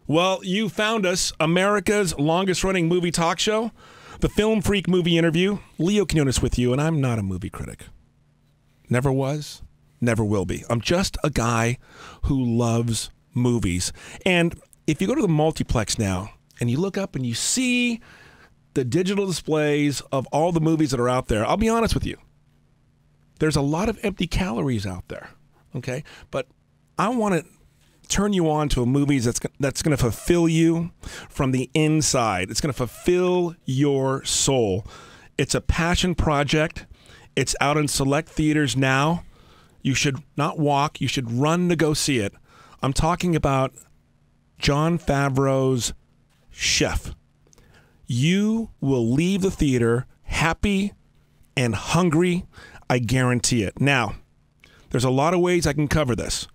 Well, you found us, America's longest-running movie talk show, the Film Freak Movie Interview. Leo Quinones with you, and I'm not a movie critic. Never was, never will be. I'm just a guy who loves movies. And if you go to the multiplex now, and you look up and you see the digital displays of all the movies that are out there, I'll be honest with you. There's a lot of empty calories out there, okay? But I want to turn you on to a movie that's going to fulfill you from the inside. It's going to fulfill your soul. It's a passion project. It's out in select theaters now. You should not walk. You should run to go see it. I'm talking about Jon Favreau's Chef. You will leave the theater happy and hungry. I guarantee it. Now, there's a lot of ways I can cover this.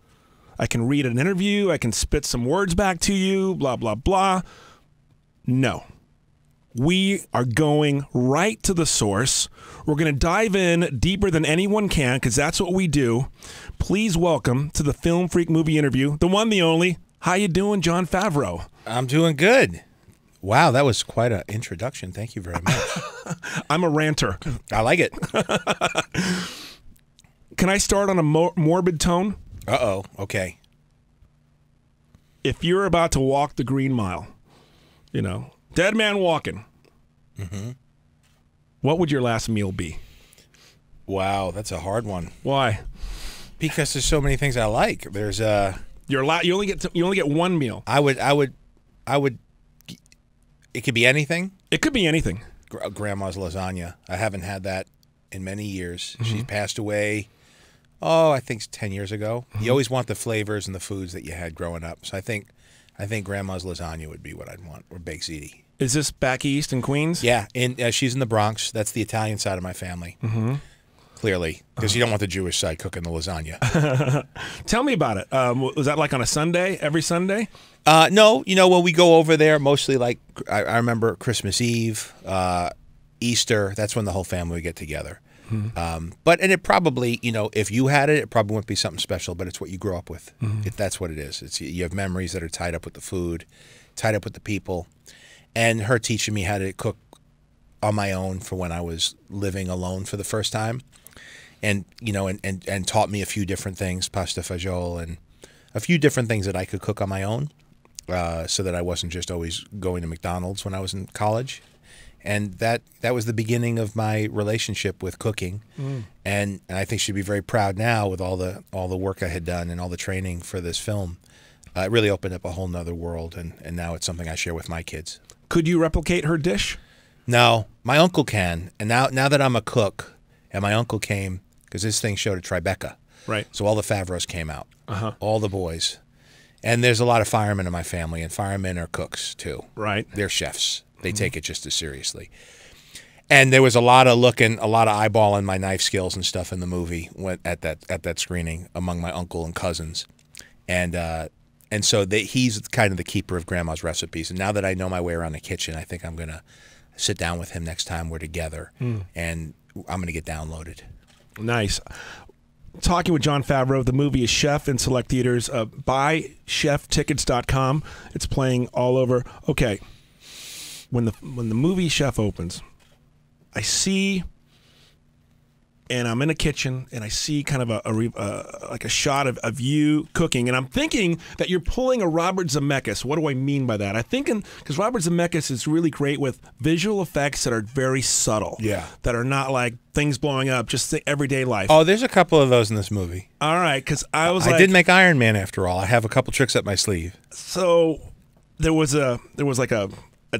I can read an interview. I can spit some words back to you, blah, blah, blah. No. We are going right to the source. We're going to dive in deeper than anyone can because that's what we do. Please welcome to the Film Freak Movie Interview, the one, the only. How you doing, Jon Favreau? I'm doing good. Wow, that was quite an introduction. Thank you very much. I'm a ranter. I like it. Can I start on a morbid tone? Uh-oh, okay. If you're about to walk the Green Mile, you know, dead man walking, what would your last meal be? Wow, that's a hard one. Why? Because there's so many things I like. There's you only get one meal. I would. It could be anything. It could be anything. Grandma's lasagna. I haven't had that in many years. She passed away. Oh, I think 10 years ago. You always want the flavors and the foods that you had growing up. So I think Grandma's lasagna would be what I'd want, or baked ziti. Is this back east in Queens? Yeah, and she's in the Bronx. That's the Italian side of my family. Clearly, because you don't want the Jewish side cooking the lasagna. Tell me about it. Was that like on a Sunday, every Sunday? No, you know, when we go over there, mostly like I remember Christmas Eve, Easter. That's when the whole family would get together. And it probably, you know, if you had it, it probably wouldn't be something special, but it's what you grow up with. If that's what it is. You have memories that are tied up with the food, tied up with the people. And her teaching me how to cook on my own for when I was living alone for the first time. And, you know, and taught me a few different things, pasta fagioli, and a few different things that I could cook on my own so that I wasn't just always going to McDonald's when I was in college. And that was the beginning of my relationship with cooking, and I think she'd be very proud now with all the work I had done and all the training for this film. It really opened up a whole nother world, and now it's something I share with my kids. Could you replicate her dish? No, my uncle can, and now that I'm a cook, and my uncle came because this thing showed at Tribeca, right? So all the Favreaus came out, all the boys, and there's a lot of firemen in my family, and firemen are cooks too, right? They're chefs. They take it just as seriously. And there was a lot of eyeballing my knife skills and stuff in the movie at that screening among my uncle and cousins. And so he's kind of the keeper of Grandma's recipes. And now that I know my way around the kitchen, I think I'm going to sit down with him next time we're together, and I'm going to get downloaded. Nice. Talking with Jon Favreau. The movie is Chef in select theaters. BuyChefTickets.com. It's playing all over. Okay. When the movie Chef opens, I see, and I'm in a kitchen, and I see kind of like a shot of you cooking, and I'm thinking that you're pulling a Robert Zemeckis. What do I mean by that? I'm thinking because Robert Zemeckis is really great with visual effects that are very subtle, that are not like things blowing up, just the everyday life. Oh, there's a couple of those in this movie. All right, because I did make Iron Man after all. I have a couple tricks up my sleeve. So there was like a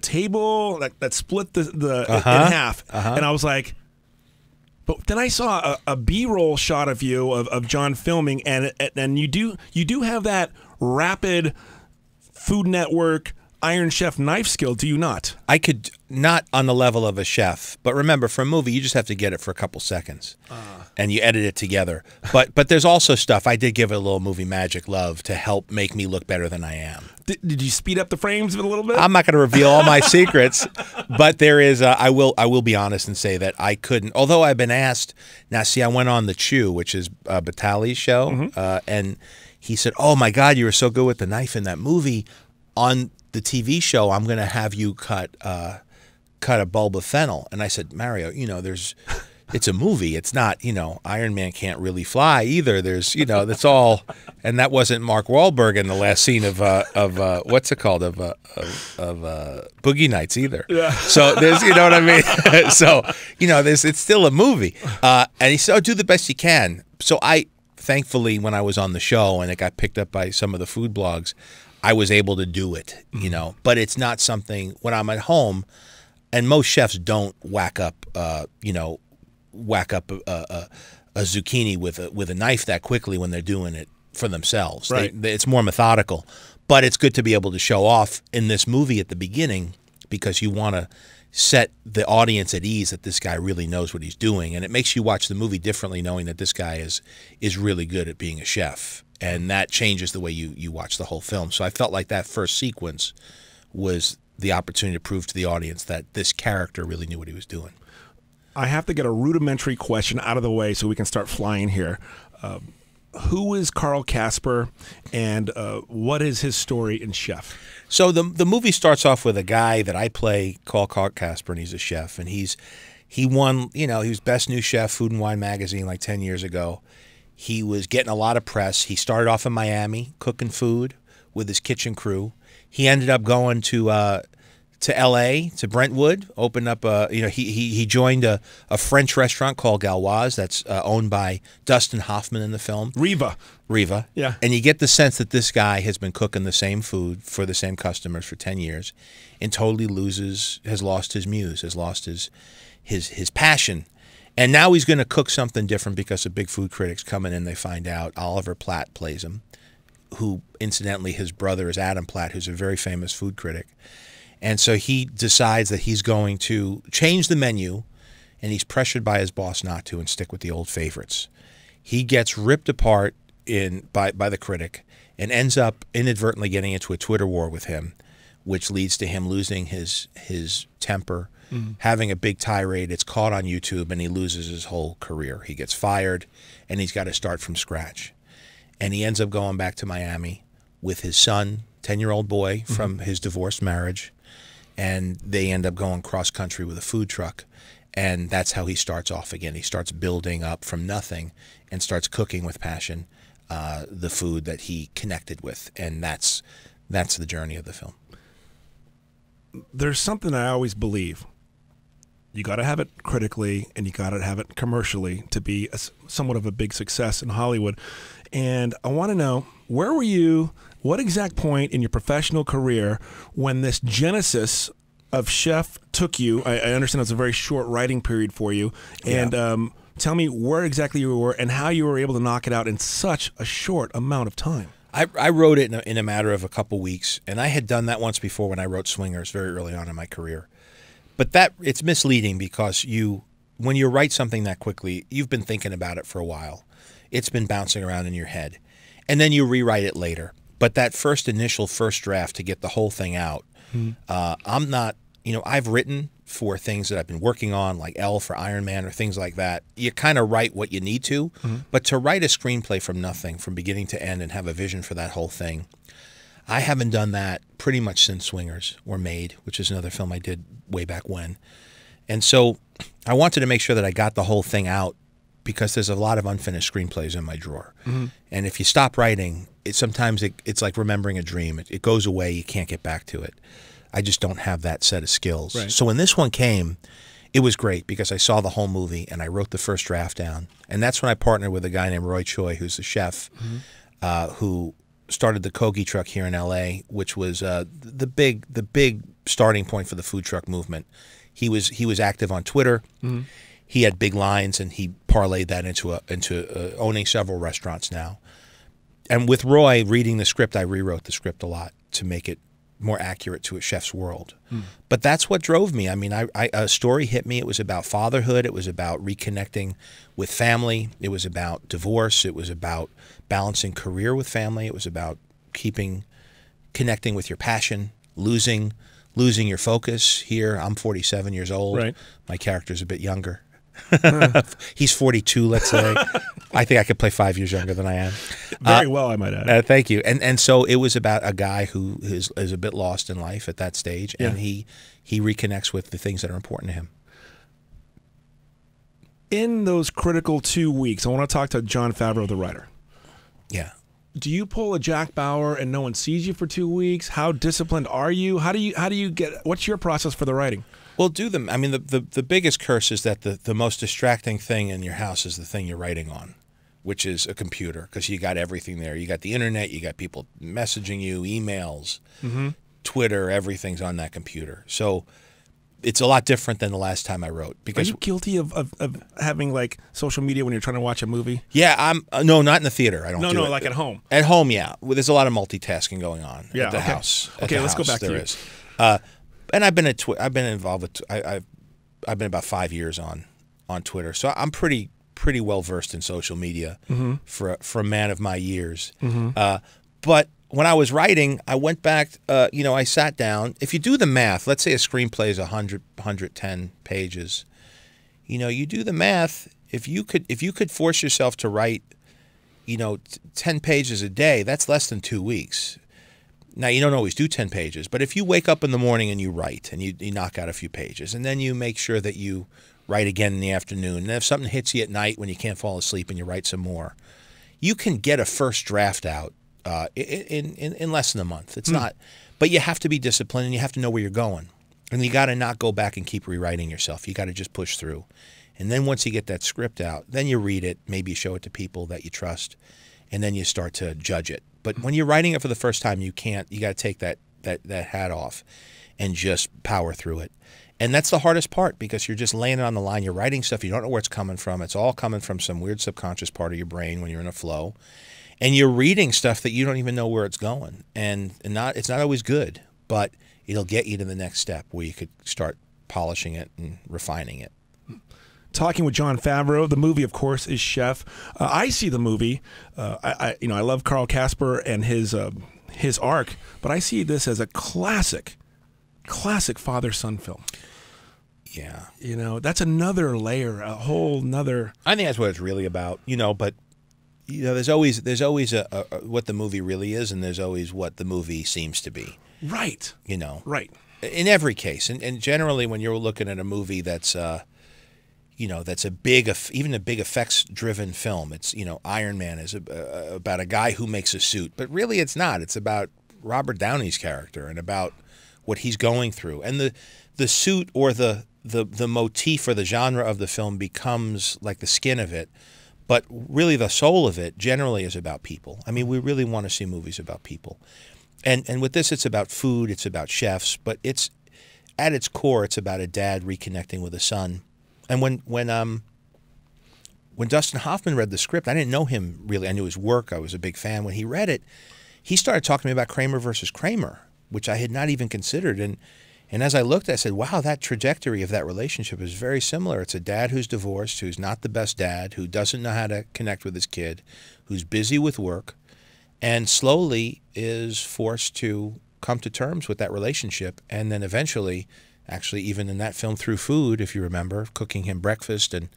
table that split the in half, and I was like, but then I saw a B-roll shot of you of Jon filming, and you do have that rapid Food Network Iron Chef knife skill, do you not? I could not on the level of a chef, but remember, for a movie, you just have to get it for a couple seconds, and you edit it together. But there's also stuff I did give it a little movie magic love to help make me look better than I am. Did you speed up the frames a little bit? I'm not going to reveal all my secrets, but there is. I will be honest and say that I couldn't. Although I've been asked. Now, see, I went on the Chew, which is Batali's show, and he said, "Oh my God, you were so good with the knife in that movie." on the TV show, I'm going to have you cut a bulb of fennel. And I said, Mario, you know, it's a movie. It's not, you know, Iron Man can't really fly either. There's, you know, that's all. And that wasn't Mark Wahlberg in the last scene of what's it called, of Boogie Nights either. Yeah. So there's, you know what I mean? So, you know, it's still a movie. And he said, oh, do the best you can. So thankfully, when I was on the show and it got picked up by some of the food blogs, I was able to do it, you know. But it's not something, when I'm at home, and most chefs don't whack up, you know, a zucchini with a knife that quickly when they're doing it for themselves. Right. It's more methodical. But it's good to be able to show off in this movie at the beginning, because you want to set the audience at ease that this guy really knows what he's doing, and it makes you watch the movie differently, knowing that this guy is really good at being a chef, and that changes the way you watch the whole film. So I felt like that first sequence was the opportunity to prove to the audience that this character really knew what he was doing. I have to get a rudimentary question out of the way so we can start flying here. Who is Carl Casper, and what is his story in Chef? So the movie starts off with a guy that I play called Carl Casper, and he's a chef, and he won, you know, he was Best New Chef, Food and Wine magazine, like 10 years ago. He was getting a lot of press. He started off in Miami cooking food with his kitchen crew. He ended up going to L.A., to Brentwood, opened up you know, he joined a French restaurant called Gauloise that's owned by Dustin Hoffman in the film. Riva. Yeah. And you get the sense that this guy has been cooking the same food for the same customers for 10 years and totally has lost his muse, has lost his passion. And now he's going to cook something different because the big food critics coming in, they find out Oliver Platt plays him, who incidentally his brother is Adam Platt, who's a very famous food critic. And so he decides that he's going to change the menu, and he's pressured by his boss not to, and stick with the old favorites. He gets ripped apart by the critic and ends up inadvertently getting into a Twitter war with him, which leads to him losing his temper, having a big tirade. It's caught on YouTube, and he loses his whole career. He gets fired, and he's got to start from scratch. And he ends up going back to Miami with his son, 10-year-old boy from his divorced marriage, and they end up going cross-country with a food truck. And that's how he starts off again. He starts building up from nothing and starts cooking with passion the food that he connected with. And that's the journey of the film. There's something I always believe. You got to have it critically, and you got to have it commercially to be somewhat of a big success in Hollywood. And I want to know, where were you, what exact point in your professional career when this genesis of Chef took you? I understand it's a very short writing period for you. And tell me where exactly you were and how you were able to knock it out in such a short amount of time. I wrote it in a matter of a couple weeks, and I had done that once before when I wrote Swingers very early on in my career. But it's misleading, because when you write something that quickly, you've been thinking about it for a while. It's been bouncing around in your head. And then you rewrite it later. But that initial first draft to get the whole thing out, I'm not, you know, I've written for things that I've been working on, like L for Iron Man or things like that. You kind of write what you need to, but to write a screenplay from nothing, from beginning to end, and have a vision for that whole thing, I haven't done that pretty much since Swingers were made, which is another film I did way back when. And so I wanted to make sure that I got the whole thing out, because there's a lot of unfinished screenplays in my drawer. And if you stop writing, sometimes it's like remembering a dream. It goes away, you can't get back to it. I just don't have that set of skills. Right. So when this one came, it was great, because I saw the whole movie and I wrote the first draft down. And that's when I partnered with a guy named Roy Choi, who's a chef, who started the Kogi truck here in L.A., which was the big starting point for the food truck movement. He was active on Twitter. He had big lines, and he parlayed that into owning several restaurants now. And with Roy reading the script, I rewrote the script a lot to make it more accurate to a chef's world. But that's what drove me. I mean, a story hit me. It was about fatherhood. It was about reconnecting with family. It was about divorce. It was about balancing career with family. It was about connecting with your passion, losing your focus. Here, I'm 47 years old. Right. My character's a bit younger. He's 42, let's say. I think I could play 5 years younger than I am. Very well, I might add. Thank you. And so it was about a guy who is a bit lost in life at that stage, and he reconnects with the things that are important to him. In those critical 2 weeks, I want to talk to Jon Favreau, the writer. Yeah. Do you pull a Jack Bauer and no one sees you for 2 weeks? How disciplined are you? How do you get? What's your process for the writing? Well, I mean, the biggest curse is that the most distracting thing in your house is the thing you're writing on, which is a computer, because you got everything there. You got the internet, you got people messaging you, emails, Twitter, everything's on that computer. So it's a lot different than the last time I wrote. Because are you guilty of having like social media when you're trying to watch a movie? Yeah, no, not in the theater. I don't. No, do no, it. At home. At home, yeah. Well, there's a lot of multitasking going on at the house. Okay, let's go back to you. Is. And I've been involved with. I've been about 5 years on Twitter, so I'm pretty well versed in social media for a man of my years. But when I was writing, I went back. I sat down. If you do the math, let's say a screenplay is 110 pages. You do the math. If you could force yourself to write, 10 pages a day, that's less than 2 weeks. Now, you don't always do 10 pages, but if you wake up in the morning and you write and you knock out a few pages, and then you make sure that you write again in the afternoon, and if something hits you at night when you can't fall asleep and you write some more, you can get a first draft out in less than a month. It's not, but you have to be disciplined and you have to know where you're going. And you got to not go back and keep rewriting yourself. You got to just push through. And then once you get that script out, then you read it, maybe you show it to people that you trust, and then you start to judge it. But when you're writing it for the first time, you got to take that hat off and just power through it. And that's the hardest part, because you're just laying it on the line. You're writing stuff, you don't know where it's coming from. It's all coming from some weird subconscious part of your brain when you're in a flow. And you're reading stuff that you don't even know where it's going. And it's not always good, but it'll get you to the next step where you could start polishing it and refining it. Talking with Jon Favreau. The movie, of course, is Chef. I see the movie. I love Carl Casper and his arc, but I see this as a classic father-son film. Yeah, that's another layer, a whole nother. I think that's what it's really about. But there's always a what the movie really is, and there's always what the movie seems to be. Right. Right. In every case, and generally when you're looking at a movie that's that's a big effects-driven film. It's, Iron Man is about a guy who makes a suit, but really it's not. It's about Robert Downey's character and about what he's going through. And the suit or the motif or the genre of the film becomes like the skin of it, but really the soul of it generally is about people. I mean, we really want to see movies about people. And with this, it's about food, it's about chefs, but it's at its core, it's about a dad reconnecting with a son. And when Dustin Hoffman read the script, I didn't know him really. I knew his work. I was a big fan. When he read it, he started talking to me about Kramer versus Kramer, which I had not even considered. And as I looked, I said, wow, that trajectory of that relationship is very similar. It's a dad who's divorced, who's not the best dad, who doesn't know how to connect with his kid, who's busy with work, and slowly is forced to come to terms with that relationship. And then eventually, actually, even in that film, through food, if you remember, cooking him breakfast and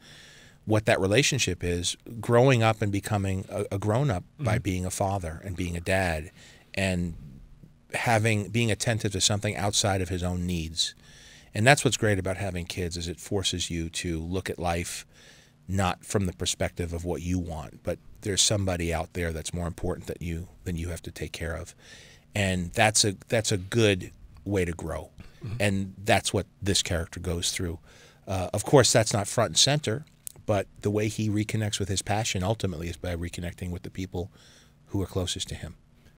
what that relationship is, growing up and becoming a grown-up by being a father and being a dad and being attentive to something outside of his own needs. And that's what's great about having kids, is it forces you to look at life not from the perspective of what you want, but there's somebody out there that's more important than you have to take care of. And that's a good way to grow. And that's what this character goes through. Of course, that's not front and center, but the way he reconnects with his passion ultimately is by reconnecting with the people who are closest to him.